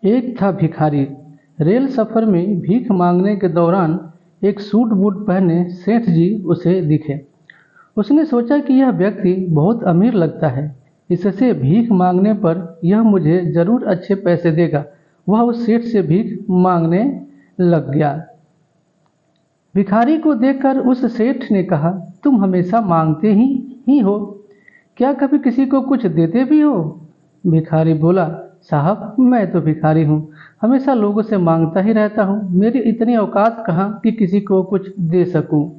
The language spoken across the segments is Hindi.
एक था भिखारी। रेल सफर में भीख मांगने के दौरान एक सूट बूट पहने सेठ जी उसे दिखे। उसने सोचा कि यह व्यक्ति बहुत अमीर लगता है, इससे भीख मांगने पर यह मुझे जरूर अच्छे पैसे देगा। वह उस सेठ से भीख मांगने लग गया। भिखारी को देखकर उस सेठ ने कहा, तुम हमेशा मांगते ही हो, क्या कभी किसी को कुछ देते भी हो? भिखारी बोला, साहब मैं तो भिखारी हूँ, हमेशा लोगों से मांगता ही रहता हूँ, मेरी इतनी औकात कहाँ कि किसी को कुछ दे सकूँ।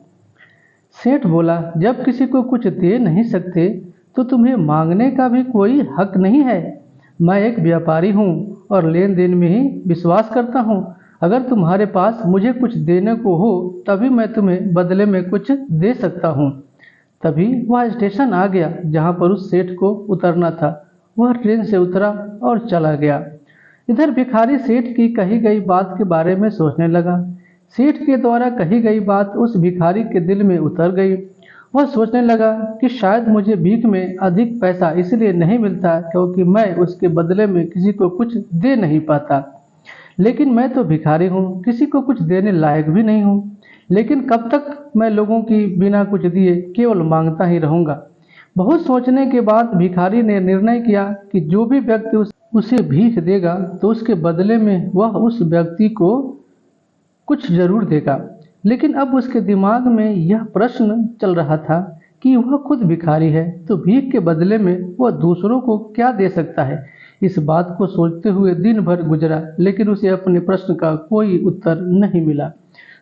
सेठ बोला, जब किसी को कुछ दे नहीं सकते तो तुम्हें मांगने का भी कोई हक नहीं है। मैं एक व्यापारी हूँ और लेन देन में ही विश्वास करता हूँ। अगर तुम्हारे पास मुझे कुछ देने को हो तभी मैं तुम्हें बदले में कुछ दे सकता हूँ। तभी वह स्टेशन आ गया जहाँ पर उस सेठ को उतरना था। वह ट्रेन से उतरा और चला गया। इधर भिखारी सेठ की कही गई बात के बारे में सोचने लगा। सेठ के द्वारा कही गई बात उस भिखारी के दिल में उतर गई। वह सोचने लगा कि शायद मुझे भीख में अधिक पैसा इसलिए नहीं मिलता क्योंकि मैं उसके बदले में किसी को कुछ दे नहीं पाता। लेकिन मैं तो भिखारी हूँ, किसी को कुछ देने लायक भी नहीं हूँ। लेकिन कब तक मैं लोगों की बिना कुछ दिए केवल मांगता ही रहूँगा। बहुत सोचने के बाद भिखारी ने निर्णय किया कि जो भी व्यक्ति उसे भीख देगा तो उसके बदले में वह उस व्यक्ति को कुछ जरूर देगा। लेकिन अब उसके दिमाग में यह प्रश्न चल रहा था कि वह खुद भिखारी है तो भीख के बदले में वह दूसरों को क्या दे सकता है। इस बात को सोचते हुए दिन भर गुजरा, लेकिन उसे अपने प्रश्न का कोई उत्तर नहीं मिला।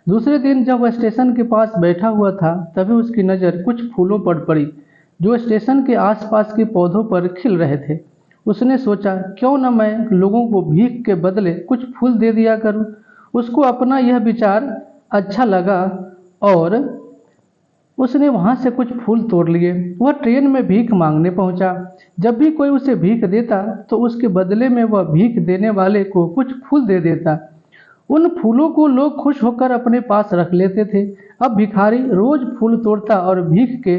दूसरे दिन जब वह स्टेशन के पास बैठा हुआ था तभी उसकी नज़र कुछ फूलों पर पड़ी जो स्टेशन के आसपास के पौधों पर खिल रहे थे। उसने सोचा, क्यों न मैं लोगों को भीख के बदले कुछ फूल दे दिया करूं। उसको अपना यह विचार अच्छा लगा और उसने वहां से कुछ फूल तोड़ लिए। वह ट्रेन में भीख मांगने पहुंचा। जब भी कोई उसे भीख देता तो उसके बदले में वह भीख देने वाले को कुछ फूल दे देता। उन फूलों को लोग खुश होकर अपने पास रख लेते थे। अब भिखारी रोज फूल तोड़ता और भीख के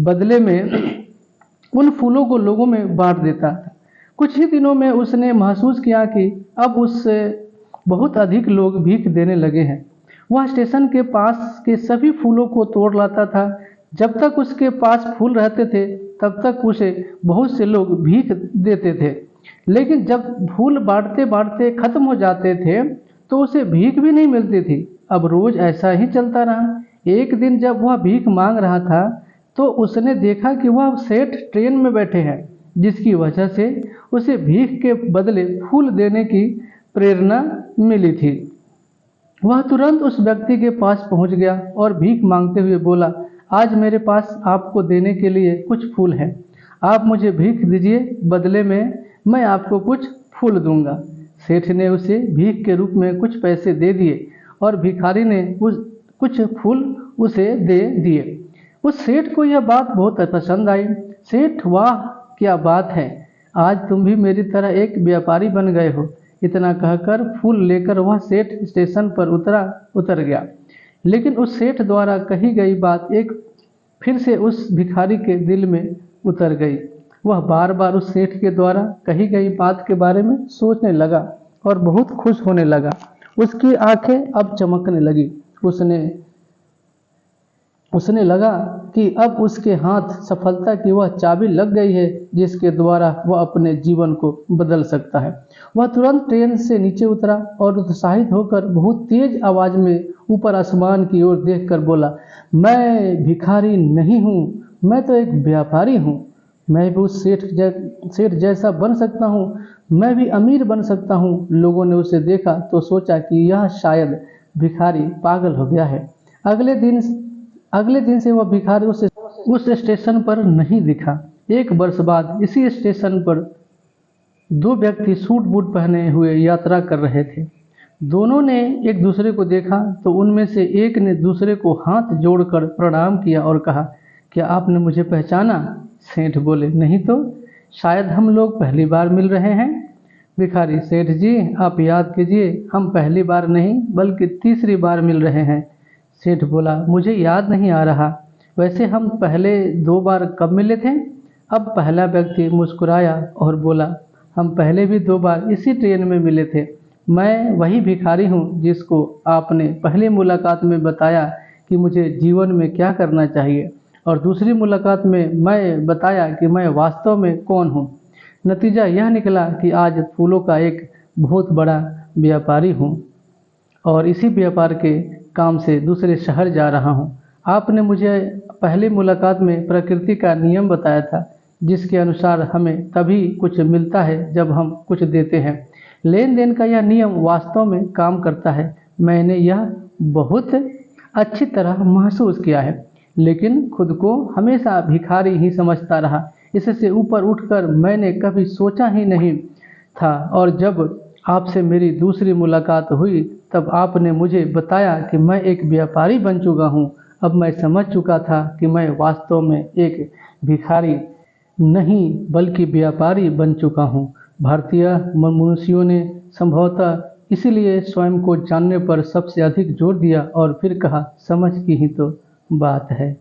बदले में उन फूलों को लोगों में बांट देता। कुछ ही दिनों में उसने महसूस किया कि अब उससे बहुत अधिक लोग भीख देने लगे हैं। वह स्टेशन के पास के सभी फूलों को तोड़ लाता था। जब तक उसके पास फूल रहते थे तब तक उसे बहुत से लोग भीख देते थे। लेकिन जब फूल बांटते बांटते खत्म हो जाते थे तो उसे भीख भी नहीं मिलती थी। अब रोज ऐसा ही चलता रहा। एक दिन जब वह भीख मांग रहा था तो उसने देखा कि वह सेठ ट्रेन में बैठे हैं, जिसकी वजह से उसे भीख के बदले फूल देने की प्रेरणा मिली थी। वह तुरंत उस व्यक्ति के पास पहुंच गया और भीख मांगते हुए बोला, आज मेरे पास आपको देने के लिए कुछ फूल हैं, आप मुझे भीख दीजिए, बदले में मैं आपको कुछ फूल दूंगा। सेठ ने उसे भीख के रूप में कुछ पैसे दे दिए और भिखारी ने कुछ फूल उसे दे दिए। उस सेठ को यह बात बहुत पसंद आई। सेठ, वाह क्या बात है, आज तुम भी मेरी तरह एक व्यापारी बन गए हो। इतना कहकर फूल लेकर वह सेठ स्टेशन पर उतर गया। लेकिन उस सेठ द्वारा कही गई बात एक फिर से उस भिखारी के दिल में उतर गई। वह बार बार उस सेठ के द्वारा कही गई बात के बारे में सोचने लगा और बहुत खुश होने लगा। उसकी आंखें अब चमकने लगी। उसने लगा कि अब उसके हाथ सफलता की वह चाबी लग गई है जिसके द्वारा वह अपने जीवन को बदल सकता है। वह तुरंत ट्रेन से नीचे उतरा और उत्साहित होकर बहुत तेज आवाज में ऊपर आसमान की ओर देखकर बोला, मैं भिखारी नहीं हूँ, मैं तो एक व्यापारी हूँ। मैं भी उस सेठ जैसा बन सकता हूँ, मैं भी अमीर बन सकता हूँ। लोगों ने उसे देखा तो सोचा कि यह शायद भिखारी पागल हो गया है। अगले दिन से वह भिखारी उस स्टेशन पर नहीं दिखा। एक वर्ष बाद इसी स्टेशन पर दो व्यक्ति सूट बूट पहने हुए यात्रा कर रहे थे। दोनों ने एक दूसरे को देखा तो उनमें से एक ने दूसरे को हाथ जोड़कर प्रणाम किया और कहा, क्या आपने मुझे पहचाना? सेठ बोले, नहीं तो, शायद हम लोग पहली बार मिल रहे हैं। भिखारी, सेठ जी आप याद कीजिए, हम पहली बार नहीं बल्कि तीसरी बार मिल रहे हैं। सेठ बोला, मुझे याद नहीं आ रहा, वैसे हम पहले 2 बार कब मिले थे? अब पहला व्यक्ति मुस्कुराया और बोला, हम पहले भी 2 बार इसी ट्रेन में मिले थे। मैं वही भिखारी हूँ जिसको आपने पहली मुलाकात में बताया कि मुझे जीवन में क्या करना चाहिए और दूसरी मुलाकात में मैं बताया कि मैं वास्तव में कौन हूँ। नतीजा यह निकला कि आज फूलों का एक बहुत बड़ा व्यापारी हूँ और इसी व्यापार के काम से दूसरे शहर जा रहा हूँ। आपने मुझे पहली मुलाकात में प्रकृति का नियम बताया था, जिसके अनुसार हमें तभी कुछ मिलता है जब हम कुछ देते हैं। लेन-देन का यह नियम वास्तव में काम करता है। मैंने यह बहुत अच्छी तरह महसूस किया है, लेकिन खुद को हमेशा भिखारी ही समझता रहा। इससे ऊपर उठकर मैंने कभी सोचा ही नहीं था और जब आपसे मेरी दूसरी मुलाकात हुई तब आपने मुझे बताया कि मैं एक व्यापारी बन चुका हूँ। अब मैं समझ चुका था कि मैं वास्तव में एक भिखारी नहीं बल्कि व्यापारी बन चुका हूँ। भारतीय मनुष्यों ने संभवतः इसीलिए स्वयं को जानने पर सबसे अधिक जोर दिया और फिर कहा, समझ की ही तो बात है।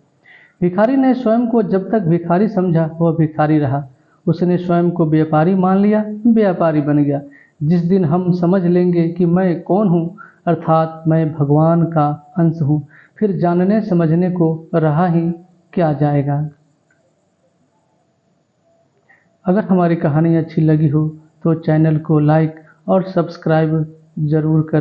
भिखारी ने स्वयं को जब तक भिखारी समझा वह भिखारी रहा। उसने स्वयं को व्यापारी मान लिया, व्यापारी बन गया। जिस दिन हम समझ लेंगे कि मैं कौन हूँ, अर्थात मैं भगवान का अंश हूँ, फिर जानने समझने को रहा ही क्या जाएगा। अगर हमारी कहानी अच्छी लगी हो तो चैनल को लाइक और सब्सक्राइब ज़रूर करें।